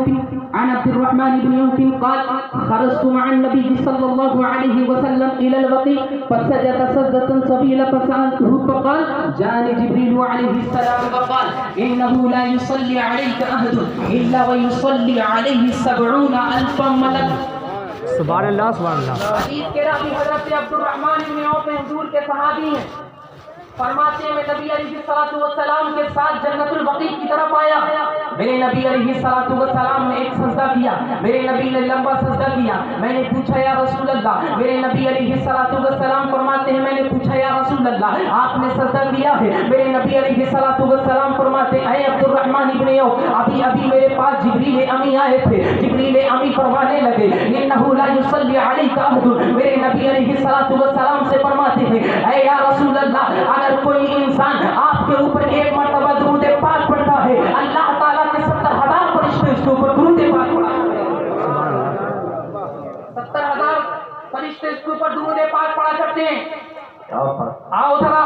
عوف عن عبد الرحمن بن عوف قال خرجت مع النبي صلى الله عليه وسلم إلى البقيع فسجد سجدة طويلة فسألته فقال جاءني جبريل عليه السلام فقال إنه لا يصلي عليك أحد إلا ويصلي عليه 70,000 ملك. سبحان اللہ سبحان اللہ. حدیث کے راوی حضرت عبد الرحمن بن عوف حضور کے صحابی ہیں. فرماتے ہیں میں نبی علیہ السلام کے ساتھ جنت البقیع کی طرف آیا. میرے نبی علیہ السلام نے ایک سجدہ کیا. میرے نبی نے لمبا سجدہ کیا. میں نے پوچھا یا رسول اللہ. میرے نبی علیہ السلام فرماتے ہیں میں نے پوچھا یا رسول اللہ آپ نے سجدہ کیا ہے؟ میرے نبی علیہ السلام فرماتے ہیں اے عبد الرحمن ابن عوف ابھی میرے پاس جبریل امی آئے تھے. جبریل امی فرمانے لگے انہ لا یصلی علیک احد. میرے نبی علیہ السلام سے فرماتے ہیں اے یا رسول اللہ اگر کوئی انسان آپ کے اوپر ایک مرتبہ درود پاک پڑھتا ہے اللہ تعالیٰ کے 70,000 فرشتے اس کے اوپر درود پاک پڑھاتے ہیں. 70,000 فرشتے اس کے اوپر درود پاک پڑھا کرتے ہیں. آؤ ذرا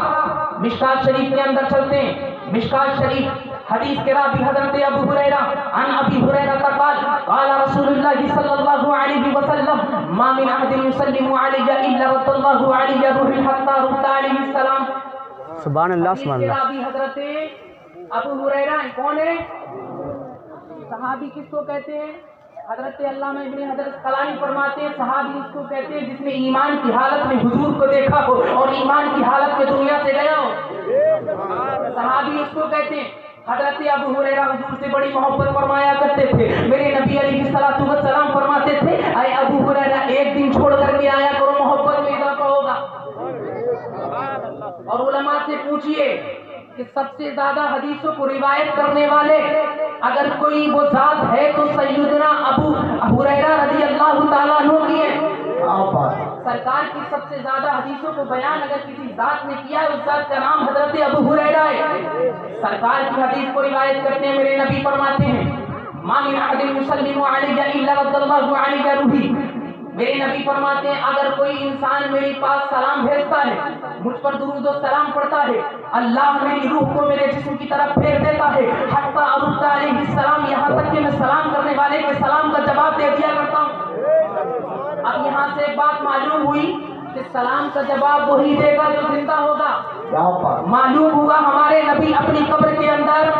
مشکات شریف کے اندر چلتے ہیں. مشکات شریف حدیث کے راوی حضرت ابو ہریرہ عن ابی ہریرہ قال قال رسول اللہ صلی اللہ علیہ وسلم ما من احد يسلم علی الا رد اللہ علی روح حتى رد علیہ السلام. سبحان اللہ سبحان اللہ. صحابی حضرت ابو ہریرہ کون ہے؟ صحابی کس کو کہتے ہیں؟ حضرت علامہ ابن حجر اسقلانی فرماتے ہیں صحابی اس کو کہتے ہیں جس نے ایمان کی حالت میں حضور کو دیکھا ہو اور ایمان کی حالت میں دنیا سے گیا ہو. صحابی اس کو کہتے ہیں. حضرت ابو ہریرہ حضور سے بڑی محبت فرمایا کرتے تھے. میرے نبی علیہ السلام فرماتے تھے اے ابو ہریرہ ایک دن چھوڑ کر کے آیا کرو محبت میں اضافہ ہوگا. اور علماء سے پوچھئے کہ سب سے زیادہ حدیثوں کو روایت کرنے والے اگر کوئی وہ ذات ہے تو سیدنا ابو ہریرہ رضی اللہ تعالیٰ عنہ کی ہے. سرکار کی سب سے زیادہ حدیثوں کو بیان اگر کسی ذات نے کیا ہے اس ذات کا نام حضرت ابو ہریرہ ہے. سرکار کی حدیث کو روایت کرتے ہیں. میرے نبی فرماتے ہیں ما من احد یسلم علی الا رد اللہ علی روحی. میرے نبی فرماتے ہیں اگر کوئی انسان میرے پاس سلام بھیجتا ہے مجھ پر درود و سلام پڑھتا ہے اللہ میری روح کو میرے جسم کی طرف پھیر دیتا ہے حتی ارد علیہ السلام یہاں تک کہ میں سلام کرنے والے کے سلام کا جواب دے دیا کرتا ہوں. اب یہاں سے ایک بات معلوم ہوئی کہ سلام کا جواب وہی دے گا جو زندہ ہوگا. معلوم ہوگا ہمارے نبی اپنی قبر کے اندر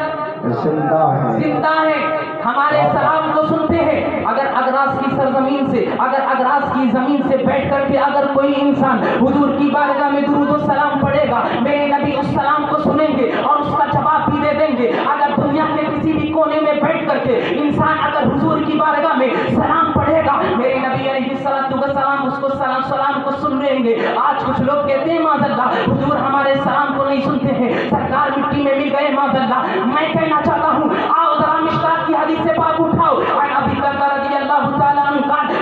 زندہ ہے ہمارے سلام کو سنتے ہیں. اگر اگراس کی سرزمین سے اگر اگراس کی زمین سے بیٹھ کر کے اگر کوئی انسان حضور کی بارگاہ میں درود و سلام پڑھے گا میرے نبی اس سلام کو سنیں گے اور اس کا جواب بھی دے دیں گے. اگر دنیا کے کسی بھی کونے میں بیٹھ کر کے انسان اگر حضور کی بارگاہ میں سلام پڑھے گا میرے نبی علیہ السلام اس کو سلام کو سن لیں گے. آج کچھ لوگ کہتے ہیں معاذ اللہ حضور ہمارے سلام کو نہیں سنتے ہیں سرکار مٹی میں مل گئے معاذ اللہ. میں کہنا چاہتا ہوں آؤ ذرا مشکات کی حدیث سے پاک اٹھاؤ. عن ابی بکر رضی اللہ تعالی عنہ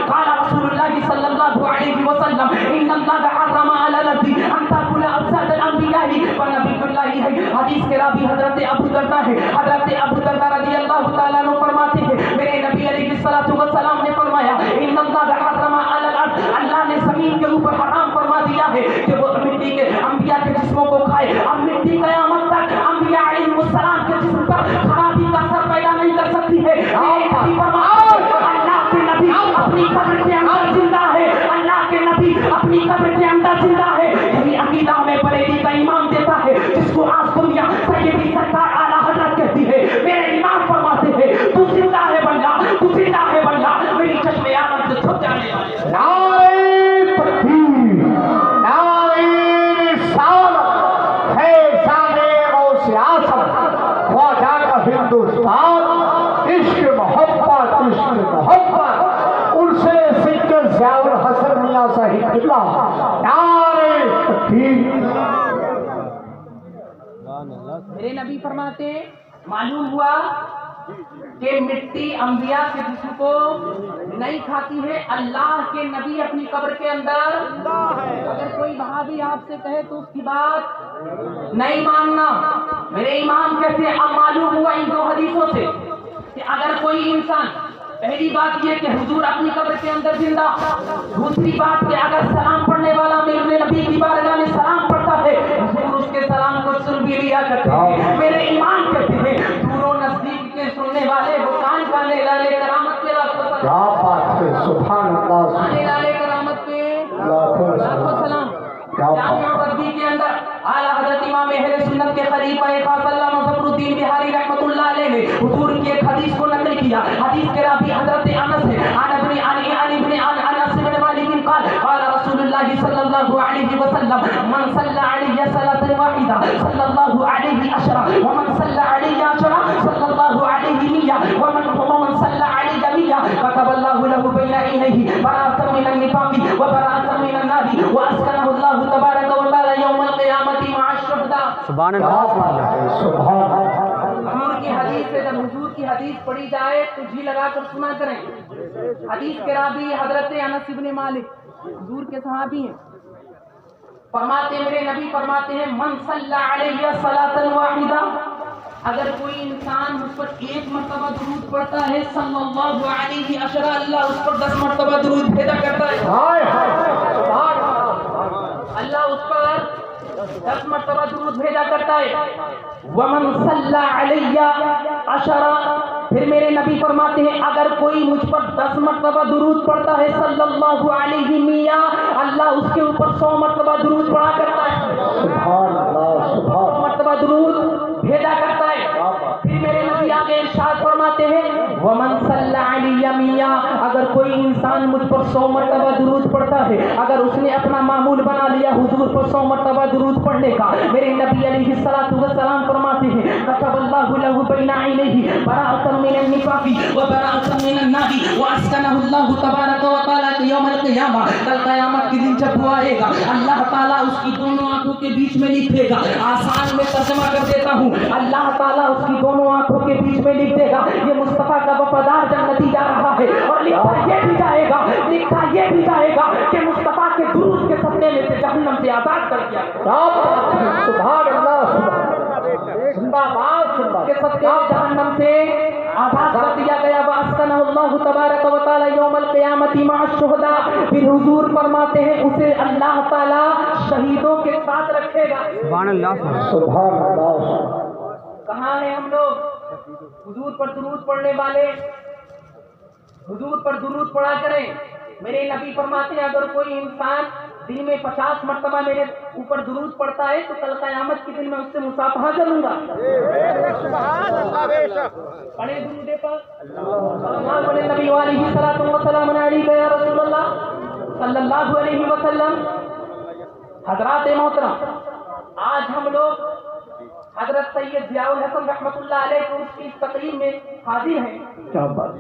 قال رسول اللہ صلی اللہ علیہ وسلم ان اللہ حرم علی الارض ان تاکل اجساد الانبیاء ونبی اللہ ہے. حدیث کے راوی حضرت ابو درداء ہے. حضرت ابو درداء رضی اللہ تعالی عنہ فرماتے ہیں میرے نبی علیہ السلام نے فرمایا ان اللہ حرم علی الارض اللہ نے زمین کے اوپر حرام فرما دیا ہے کہ وہ مٹی کے انبیاء کے جسموں کو کھائے. اب مٹی قیامت تک انبیاء علیہ السلام کے جسم پر خرابی کا اثر پیدا نہیں کر سکتی ہے. اللہ کے نبی اپنی قبر کے اندر زندہ ہے. اللہ کے نبی اپنی قبر کے اندر زندہ ہے. یہی عقیدہ میں بریلی کا امام دیتا ہے جس کو آج دنیا سیدی سرکار اعلیٰ حضرت کہتی ہے. میرے امام فرماتے ہیں تو زندہ ہے بندہ تو زندہ ہے بندہ میری چشم عالم سے چھپ جانے والے. ہندوستان عشق محبت ان سے سید ضیاء الحسن میاں صاحب قبلہ نعرہ تکبیر. میرے نبی فرماتے ہیں معلوم ہوا کہ مٹی انبیاء کے جسم کو نہیں کھاتی ہے. اللہ کے نبی اپنی قبر کے اندر اگر کوئی وہابی آپ سے کہے تو اس کی بات نہیں ماننا. میرے امام کہتے ہیں اب معلوم ہوا ان دو حدیثوں سے کہ اگر کوئی انسان پہلی بات یہ کہ حضور اپنی قبر کے اندر زندہ. دوسری بات کہ اگر سلام پڑھنے والا میرے نبی کی بارگاہ میں سلام پڑھتا ہے حضور اس کے سلام کو سن بھی لیا کرتے ہیں. میرے امام کہتے ہیں دور و نزدیک کے سننے والے وہ کان کا لے کر سبحان اللہ آنے والے کرامت پہ لاکھوں لاکھوں سلام. کیا بات. جامع غربی کے اندر اعلیٰ حضرت امام اہل سنت کے خلیفہ خاص علامہ ظفر الدین بہاری رحمۃ اللہ علیہ نے حضور کی ایک حدیث کو نقل کیا. حدیث کے راوی حضرت انس ہے. انس بن مالک قال قال رسول اللہ صلی اللہ علیہ وسلم من صلى علی صلاة واحدہ صلی اللہ علیہ عشرہ ومن صلى علی عشرہ صلی اللہ علیہ مئہ ومن صلى علی مئہ كتب اللہ له بین عینیہ براءۃ من النفاق وبراءۃ من النار واسکنہ اللہ تبارک و تعالی یوم القیامت مع الشہداء. سبحان کیا اللہ بات ہے. سبحان اللہ. حضور کی حدیث سے جب حضور کی حدیث پڑھی جائے تو جی لگا کر سنا کریں. حدیث کے راوی حضرت انس بن مالک حضور کے صحابی ہیں. فرماتے ہیں میرے نبی فرماتے ہیں من صلی علیہ صلاۃ واحدہ اگر کوئی انسان مجھ پر ایک مرتبہ درود پڑھتا ہے صلی اللہ علیہ عشرہ اللہ اس پر 10 مرتبہ درود بھیجا کرتا ہے. ہائے ہائے. سبحان اللہ. اللہ اس پر 10 مرتبہ درود بھیجا کرتا ہے. ومن صلی علیہ عشرہ پھر میرے نبی فرماتے ہیں اگر کوئی مجھ پر 10 مرتبہ درود پڑھتا ہے صلی اللہ علیہ مئہ اللہ اس کے اوپر 100 مرتبہ درود پڑھا کرتا ہے. سبحان اللہ. 100 سبحان. مرتبہ درود بھیجا کرتا ہے. پھر میرے نبی آگے ارشاد فرماتے ہیں ومن صلی علیہ مئہ اگر کوئی انسان مجھ پر 100 مرتبہ درود پڑھتا ہے اگر اس نے اپنا معمول بنا لیا حضور پر 100 مرتبہ درود پڑھنے کا میرے نبی علیہ السلام فرماتے ہیں كتب اللہ له بین عینیہ براءۃ من النفاق وبراءۃ من النار واسکنہ اللہ تبارک و تعالی یوم القیامہ کل قیامت کے دن جب وہ آئے گا اللہ تعالیٰ اس کی دونوں آنکھوں کے بیچ میں لکھ دے گا. آسان میں ترجمہ کر دیتا ہوں اللہ تعالیٰ اس کی دونوں آنکھوں کے بیچ میں لکھ دے گا یہ مصطفیٰ کا وفادار جنتی جا رہا ہے. اور لکھا یہ بھی جائے گا کہ مصطفیٰ کے درود کے صدقے میں سے جہنم سے آزاد کر دیا گیا. کیا بات ہے. سبحان اللہ. سبحان. زندہ باد. زندہ کے صدقے میں جہنم سے آزاد کر دیا گیا. واسکنہ اللہ تبارک و تعالی یوم القیامت مع الشہداء پھر حضور فرماتے ہیں اسے اللہ تعالیٰ شہیدوں کے ساتھ رکھے گا. سبحان اللہ سبحان اللہ. کہاں ہیں ہم لوگ حضور پر درود پڑھنے والے؟ حضور پر درود پڑھا کریں. میرے نبی فرماتے ہیں اگر کوئی انسان دن میں 50 مرتبہ میرے اوپر درود پڑھتا ہے تو کل قیامت کے دن میں اس سے مصافحہ کروں گا. پڑھیں درود پاک. سلام علی نبی علیہ الصلوۃ والسلام علیک یا رسول اللہ صلی اللہ علیہ وسلم. حضرات محترم آج ہم لوگ حضرت سید ضیاء الحسن رحمۃ اللہ علیہ کو اس کی تقریر میں حاضر ہیں. کیا بات.